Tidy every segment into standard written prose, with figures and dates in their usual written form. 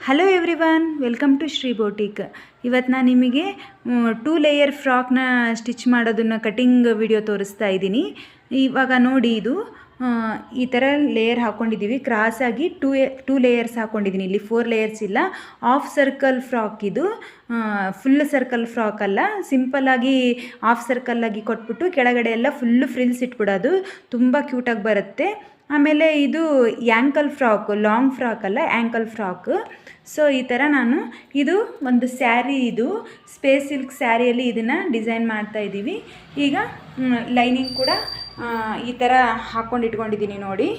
Hello everyone, welcome to Shri boutique. ಇವತ್ತು ನಾನು ನಿಮಗೆ 2 ಲೇಯರ್ ಫ್ರಾಕ್ನ ಸ್ಟಿಚ್ ಮಾಡೋದನ್ನು ಕಟಿಂಗ್ ವಿಡಿಯೋ ತೋರಿಸ್ತಾ ಇದ್ದೀನಿ. ಇವಾಗ ನೋಡಿ, ಇದು ಈ ಥರ ಲೇಯರ್ ಹಾಕ್ಕೊಂಡಿದ್ದೀವಿ. ಕ್ರಾಸಾಗಿ ಟೂ ಲೇಯರ್ಸ್ ಹಾಕ್ಕೊಂಡಿದ್ದೀನಿ. ಇಲ್ಲಿ 4 ಲೇಯರ್ಸ್ ಇಲ್ಲ. ಹಾಫ್ ಸರ್ಕಲ್ ಫ್ರಾಕ್ ಇದು. ಫುಲ್ ಸರ್ಕಲ್ ಫ್ರಾಕ್ ಅಲ್ಲ, ಸಿಂಪಲ್ಲಾಗಿ ಹಾಫ್ ಸರ್ಕಲ್ಲಾಗಿ ಕೊಟ್ಬಿಟ್ಟು ಕೆಳಗಡೆ ಎಲ್ಲ ಫುಲ್ಲು ಫ್ರಿಲ್ಸ್ ಇಟ್ಬಿಡೋದು. ತುಂಬ ಕ್ಯೂಟಾಗಿ ಬರುತ್ತೆ. ಆಮೇಲೆ ಇದು ಆ್ಯಂಕಲ್ ಫ್ರಾಕು, ಲಾಂಗ್ ಫ್ರಾಕ್ ಅಲ್ಲ, ಆ್ಯಂಕಲ್ ಫ್ರಾಕು. ಸೊ ಈ ಥರ ನಾನು ಇದು ಒಂದು ಸ್ಯಾರಿ, ಇದು ಸ್ಪೇಸ್ ಸಿಲ್ಕ್ ಸ್ಯಾರಿಯಲ್ಲಿ ಇದನ್ನು ಡಿಸೈನ್ ಮಾಡ್ತಾಯಿದ್ದೀವಿ. ಈಗ ಲೈನಿಂಗ್ ಕೂಡ ಈ ಥರ ಹಾಕ್ಕೊಂಡು ಇಟ್ಕೊಂಡಿದ್ದೀನಿ ನೋಡಿ,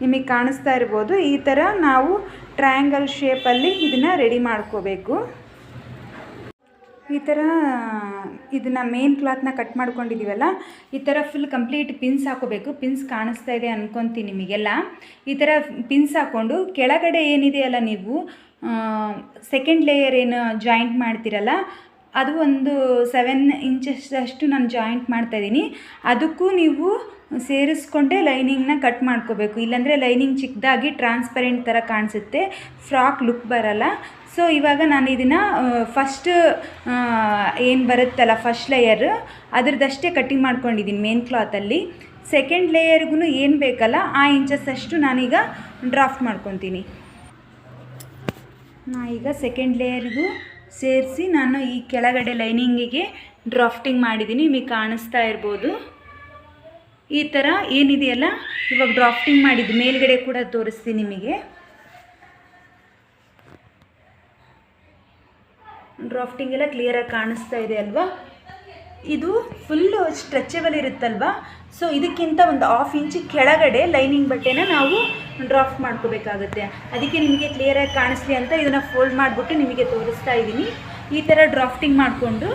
ನಿಮಗೆ ಕಾಣಿಸ್ತಾ ಇರ್ಬೋದು. ಈ ಥರ ನಾವು ಟ್ರಯಾಂಗಲ್ ಶೇಪಲ್ಲಿ ಇದನ್ನು ರೆಡಿ ಮಾಡ್ಕೋಬೇಕು. ಈ ಥರ ಇದನ್ನು ಮೇನ್ ಕ್ಲಾತ್ನ ಕಟ್ ಮಾಡ್ಕೊಂಡಿದ್ದೀವಲ್ಲ, ಈ ಥರ ಫುಲ್ ಕಂಪ್ಲೀಟ್ ಪಿನ್ಸ್ ಹಾಕೋಬೇಕು. ಪಿನ್ಸ್ ಕಾಣಿಸ್ತಾ ಇದೆ ಅನ್ಕೊತೀನಿ ನಿಮಗೆಲ್ಲ. ಈ ಥರ ಪಿನ್ಸ್ ಹಾಕ್ಕೊಂಡು ಕೆಳಗಡೆ ಏನಿದೆಯಲ್ಲ, ನೀವು ಸೆಕೆಂಡ್ ಲೇಯರ್ ಏನು ಜಾಯಿಂಟ್ ಮಾಡ್ತೀರಲ್ಲ, ಅದು ಒಂದು 7 ಇಂಚಸ್ ಅಷ್ಟು ನಾನು ಜಾಯಿಂಟ್ ಮಾಡ್ತಾಯಿದ್ದೀನಿ. ಅದಕ್ಕೂ ನೀವು ಸೇರಿಸ್ಕೊಂಡೆ ಲೈನಿಂಗ್ನ ಕಟ್ ಮಾಡ್ಕೋಬೇಕು. ಇಲ್ಲಾಂದರೆ ಲೈನಿಂಗ್ ಚಿಕ್ಕದಾಗಿ ಟ್ರಾನ್ಸ್ಪರೆಂಟ್ ಥರ ಕಾಣಿಸುತ್ತೆ, ಫ್ರಾಕ್ ಲುಕ್ ಬರಲ್ಲ. ಸೊ ಇವಾಗ ನಾನು ಇದನ್ನು ಫಸ್ಟ್ ಏನು ಬರುತ್ತಲ್ಲ ಫಸ್ಟ್ ಲೇಯರ್, ಅದ್ರದ್ದಷ್ಟೇ ಕಟ್ಟಿಂಗ್ ಮಾಡ್ಕೊಂಡಿದ್ದೀನಿ ಮೇನ್ ಕ್ಲಾತಲ್ಲಿ. ಸೆಕೆಂಡ್ ಲೇಯರ್ಗೂ ಏನು ಬೇಕಲ್ಲ ಆ ಇಂಚಸ್ ಅಷ್ಟು ನಾನೀಗ ಡ್ರಾಫ್ಟ್ ಮಾಡ್ಕೊತೀನಿ. ಈಗ ಸೆಕೆಂಡ್ ಲೇಯರ್ಗೂ ಸೇರಿಸಿ ನಾನು ಈ ಕೆಳಗಡೆ ಲೈನಿಂಗಿಗೆ ಡ್ರಾಫ್ಟಿಂಗ್ ಮಾಡಿದ್ದೀನಿ. ನಿಮಗೆ ಕಾಣಿಸ್ತಾ ಇರ್ಬೋದು. ಈ ಥರ ಏನಿದೆಯಲ್ಲ, ಇವಾಗ ಡ್ರಾಫ್ಟಿಂಗ್ ಮಾಡಿದ್ದು ಮೇಲ್ಗಡೆ ಕೂಡ ತೋರಿಸ್ತೀನಿ ನಿಮಗೆ. ಡ್ರಾಫ್ಟಿಂಗ್ ಎಲ್ಲ ಕ್ಲಿಯರಾಗಿ ಕಾಣಿಸ್ತಾ ಇದೆ ಅಲ್ವಾ. ಇದು ಫುಲ್ಲು ಸ್ಟ್ರೆಚಬಲ್ ಇರುತ್ತಲ್ವಾ. ಸೊ ಇದಕ್ಕಿಂತ ಒಂದು 1/2 ಇಂಚ್ ಕೆಳಗಡೆ ಲೈನಿಂಗ್ ಬಟ್ಟೆನ ನಾವು ಡ್ರಾಫ್ಟ್ ಮಾಡ್ಕೋಬೇಕಾಗುತ್ತೆ. ಅದಕ್ಕೆ ನಿಮಗೆ ಕ್ಲಿಯರಾಗಿ ಕಾಣಿಸ್ಲಿ ಅಂತ ಇದನ್ನು ಫೋಲ್ಡ್ ಮಾಡಿಬಿಟ್ಟು ನಿಮಗೆ ತೋರಿಸ್ತಾ ಇದ್ದೀನಿ. ಈ ಥರ ಡ್ರಾಫ್ಟಿಂಗ್ ಮಾಡಿಕೊಂಡು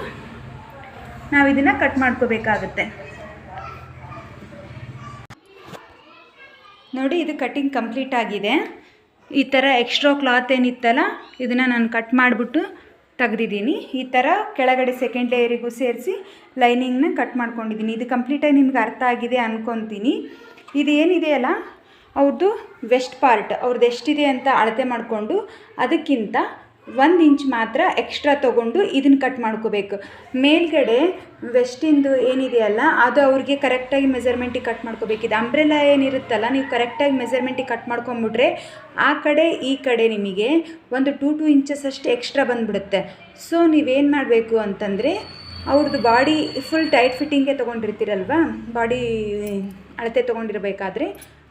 ನಾವು ಇದನ್ನು ಕಟ್ ಮಾಡ್ಕೋಬೇಕಾಗುತ್ತೆ ನೋಡಿ. ಇದು ಕಟ್ಟಿಂಗ್ ಕಂಪ್ಲೀಟ್ ಆಗಿದೆ. ಈ ಥರ ಎಕ್ಸ್ಟ್ರಾ ಕ್ಲಾತ್ ಏನಿತ್ತಲ್ಲ, ಇದನ್ನು ನಾನು ಕಟ್ ಮಾಡಿಬಿಟ್ಟು ತೆಗೆದಿದ್ದೀನಿ. ಈ ಥರ ಕೆಳಗಡೆ ಸೆಕೆಂಡ್ ಲೇಯರಿಗೂ ಸೇರಿಸಿ ಲೈನಿಂಗ್ನ ಕಟ್ ಮಾಡ್ಕೊಂಡಿದ್ದೀನಿ. ಇದು ಕಂಪ್ಲೀಟಾಗಿ ನಿಮ್ಗೆ ಅರ್ಥ ಆಗಿದೆ ಅಂದ್ಕೊತೀನಿ. ಇದು ಏನಿದೆಯಲ್ಲ, ಅವ್ರದ್ದು ವೆಸ್ಟ್ ಪಾರ್ಟ್, ಅವ್ರದ್ದು ಎಷ್ಟಿದೆ ಅಂತ ಅಳತೆ ಮಾಡಿಕೊಂಡು ಅದಕ್ಕಿಂತ 1 ಇಂಚ್ ಮಾತ್ರ ಎಕ್ಸ್ಟ್ರಾ ತೊಗೊಂಡು ಇದನ್ನು ಕಟ್ ಮಾಡ್ಕೋಬೇಕು. ಮೇಲ್ಗಡೆ ವೆಸ್ಟಿಂದು ಏನಿದೆಯಲ್ಲ, ಅದು ಅವ್ರಿಗೆ ಕರೆಕ್ಟಾಗಿ ಮೆಜರ್ಮೆಂಟಿಗೆ ಕಟ್ ಮಾಡ್ಕೋಬೇಕಿದೆ. ಅಂಬ್ರೆಲಾ ಏನಿರುತ್ತಲ್ಲ, ನೀವು ಕರೆಕ್ಟಾಗಿ ಮೆಜರ್ಮೆಂಟಿಗೆ ಕಟ್ ಮಾಡ್ಕೊಂಬಿಟ್ರೆ ಆ ಕಡೆ ಈ ಕಡೆ ನಿಮಗೆ ಒಂದು 2 ಇಂಚಸ್ ಅಷ್ಟು ಎಕ್ಸ್ಟ್ರಾ ಬಂದುಬಿಡುತ್ತೆ. ಸೊ ನೀವೇನು ಮಾಡಬೇಕು ಅಂತಂದರೆ, ಅವ್ರದ್ದು ಬಾಡಿ ಫುಲ್ ಟೈಟ್ ಫಿಟ್ಟಿಂಗೇ ತೊಗೊಂಡಿರ್ತೀರಲ್ವ, ಬಾಡಿ ಅಳತೆ ತೊಗೊಂಡಿರಬೇಕಾದ್ರೆ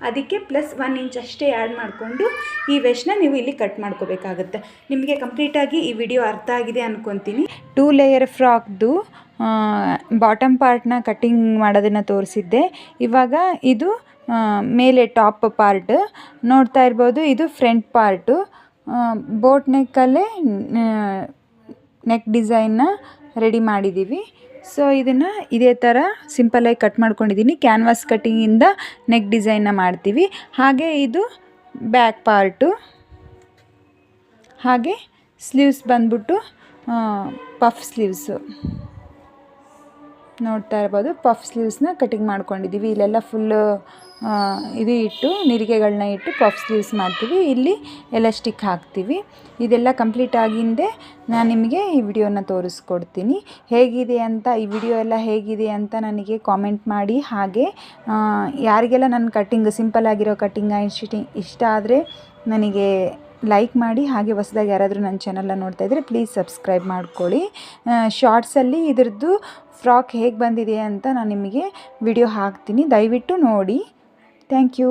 ಅದಕ್ಕೆ ಪ್ಲಸ್ 1 ಇಂಚ್ ಅಷ್ಟೇ ಆ್ಯಡ್ ಮಾಡಿಕೊಂಡು ಈ ವೆಸ್ಟ್ನ ನೀವು ಇಲ್ಲಿ ಕಟ್ ಮಾಡ್ಕೋಬೇಕಾಗುತ್ತೆ. ನಿಮಗೆ ಕಂಪ್ಲೀಟಾಗಿ ಈ ವಿಡಿಯೋ ಅರ್ಥ ಆಗಿದೆ ಅಂದ್ಕೊತೀನಿ. 2 ಲೇಯರ್ ಫ್ರಾಕ್ದು ಬಾಟಮ್ ಪಾರ್ಟ್ನ ಕಟ್ಟಿಂಗ್ ಮಾಡೋದನ್ನು ತೋರಿಸಿದ್ದೆ. ಇವಾಗ ಇದು ಮೇಲೆ ಟಾಪ್ ಪಾರ್ಟ್ ನೋಡ್ತಾ ಇರ್ಬೋದು. ಇದು ಫ್ರಂಟ್ ಪಾರ್ಟು. ಬೋಟ್ ನೆಕ್ಕಲ್ಲೇ ನೆಕ್ ಡಿಸೈನ್ನ ರೆಡಿ ಮಾಡಿದ್ದೀವಿ. ಸೊ ಇದನ್ನು ಇದೇ ಥರ ಸಿಂಪಲ್ಲಾಗಿ ಕಟ್ ಮಾಡ್ಕೊಂಡಿದ್ದೀನಿ. ಕ್ಯಾನ್ವಾಸ್ ಕಟ್ಟಿಂಗಿಂದ ನೆಕ್ ಡಿಸೈನ್ನ ಮಾಡ್ತೀವಿ. ಹಾಗೆ ಇದು ಬ್ಯಾಕ್ ಪಾರ್ಟು. ಹಾಗೆ ಸ್ಲೀವ್ಸ್ ಬಂದ್ಬಿಟ್ಟು ಪಫ್ ಸ್ಲೀವ್ಸು ನೋಡ್ತಾ ಇರ್ಬೋದು. ಪಫ್ ಸ್ಲೀವ್ಸ್ನ ಕಟಿಂಗ್ ಮಾಡ್ಕೊಂಡಿದ್ದೀವಿ. ಇಲ್ಲೆಲ್ಲ ಫುಲ್ಲು ಇದು ಇಟ್ಟು ನಿರಿಗೆಗಳನ್ನ ಇಟ್ಟು ಪಫ್ ಸ್ಲೀವ್ಸ್ ಮಾಡ್ತೀವಿ. ಇಲ್ಲಿ ಎಲಾಸ್ಟಿಕ್ ಹಾಕ್ತೀವಿ. ಇದೆಲ್ಲ ಕಂಪ್ಲೀಟ್ ಆಗಿಂದೆ ನಾನು ನಿಮಗೆ ಈ ವಿಡಿಯೋನ ತೋರಿಸ್ಕೊಡ್ತೀನಿ ಹೇಗಿದೆ ಅಂತ. ಈ ವಿಡಿಯೋ ಎಲ್ಲ ಹೇಗಿದೆ ಅಂತ ನನಗೆ ಕಾಮೆಂಟ್ ಮಾಡಿ. ಹಾಗೆ ಯಾರಿಗೆಲ್ಲ ನನ್ನ ಕಟ್ಟಿಂಗ್ ಸಿಂಪಲ್ ಆಗಿರೋ ಕಟ್ಟಿಂಗ್ ಇಷ್ಟ ಆದರೆ ನನಗೆ ಲೈಕ್ ಮಾಡಿ. ಹಾಗೆ ಹೊಸದಾಗಿ ಯಾರಾದರೂ ನನ್ನ ಚಾನಲ್ನ ನೋಡ್ತಾ ಇದ್ದರೆ ಪ್ಲೀಸ್ ಸಬ್ಸ್ಕ್ರೈಬ್ ಮಾಡ್ಕೊಳ್ಳಿ. ಶಾರ್ಟ್ಸಲ್ಲಿ ಇದ್ರದ್ದು ಫ್ರಾಕ್ ಹೇಗೆ ಬಂದಿದೆ ಅಂತ ನಾನು ನಿಮಗೆ ವಿಡಿಯೋ ಹಾಕ್ತೀನಿ, ದಯವಿಟ್ಟು ನೋಡಿ. Thank you.